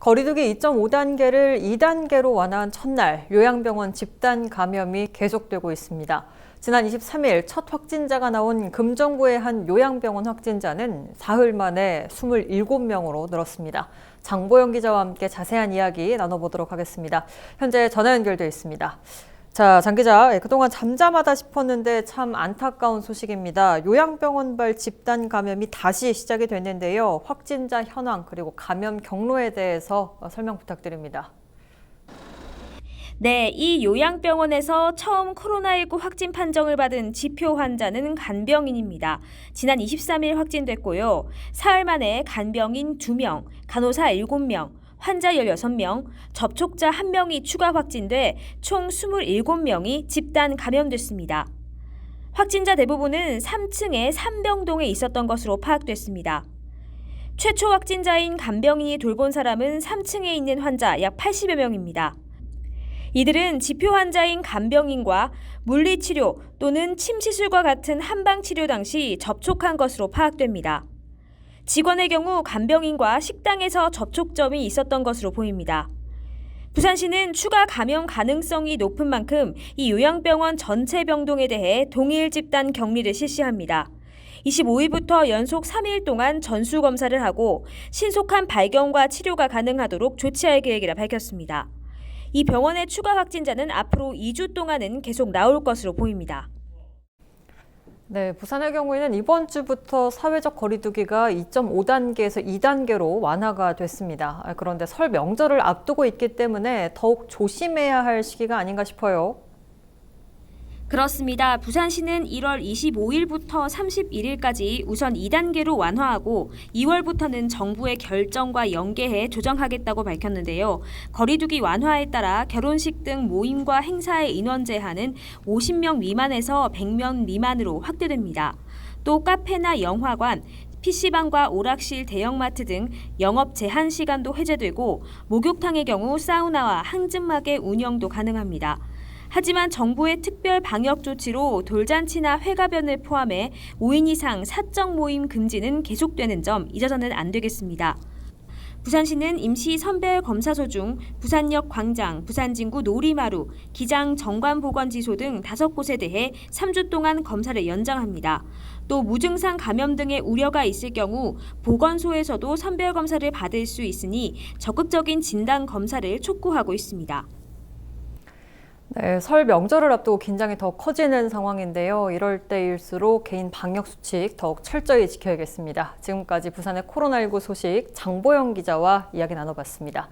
거리두기 2.5단계를 2단계로 완화한 첫날, 요양병원 집단 감염이 계속되고 있습니다. 지난 23일 첫 확진자가 나온 금정구의 한 요양병원 확진자는 사흘 만에 27명으로 늘었습니다. 장보영 기자와 함께 자세한 이야기 나눠보도록 하겠습니다. 현재 전화 연결돼 있습니다. 자, 장 기자, 그동안 잠잠하다 싶었는데 참 안타까운 소식입니다. 요양병원발 집단 감염이 다시 시작이 됐는데요. 확진자 현황 그리고 감염 경로에 대해서 설명 부탁드립니다. 네, 이 요양병원에서 처음 코로나19 확진 판정을 받은 지표 환자는 간병인입니다. 지난 23일 확진됐고요. 사흘 만에 간병인 2명, 간호사 7명, 환자 16명, 접촉자 1명이 추가 확진돼 총 27명이 집단 감염됐습니다. 확진자 대부분은 3층의 삼병동에 있었던 것으로 파악됐습니다. 최초 확진자인 간병인이 돌본 사람은 3층에 있는 환자 약 80여 명입니다. 이들은 지표 환자인 간병인과 물리치료 또는 침 시술과 같은 한방치료 당시 접촉한 것으로 파악됩니다. 직원의 경우 간병인과 식당에서 접촉점이 있었던 것으로 보입니다. 부산시는 추가 감염 가능성이 높은 만큼 이 요양병원 전체 병동에 대해 동일 집단 격리를 실시합니다. 25일부터 연속 3일 동안 전수검사를 하고 신속한 발견과 치료가 가능하도록 조치할 계획이라 밝혔습니다. 이 병원의 추가 확진자는 앞으로 2주 동안은 계속 나올 것으로 보입니다. 네, 부산의 경우에는 이번 주부터 사회적 거리두기가 2.5단계에서 2단계로 완화가 됐습니다. 그런데 설 명절을 앞두고 있기 때문에 더욱 조심해야 할 시기가 아닌가 싶어요. 그렇습니다. 부산시는 1월 25일부터 31일까지 우선 2단계로 완화하고 2월부터는 정부의 결정과 연계해 조정하겠다고 밝혔는데요. 거리두기 완화에 따라 결혼식 등 모임과 행사의 인원 제한은 50명 미만에서 100명 미만으로 확대됩니다. 또 카페나 영화관, PC방과 오락실, 대형마트 등 영업 제한 시간도 해제되고 목욕탕의 경우 사우나와 항증막의 운영도 가능합니다. 하지만 정부의 특별 방역 조치로 돌잔치나 회가변을 포함해 5인 이상 사적 모임 금지는 계속되는 점 잊어서는 안 되겠습니다. 부산시는 임시 선별검사소 중 부산역 광장, 부산진구 놀이마루, 기장 정관보건지소 등 5곳에 대해 3주 동안 검사를 연장합니다. 또 무증상 감염 등의 우려가 있을 경우 보건소에서도 선별검사를 받을 수 있으니 적극적인 진단검사를 촉구하고 있습니다. 네, 설 명절을 앞두고 긴장이 더 커지는 상황인데요. 이럴 때일수록 개인 방역 수칙 더욱 철저히 지켜야겠습니다. 지금까지 부산의 코로나19 소식 장보영 기자와 이야기 나눠봤습니다.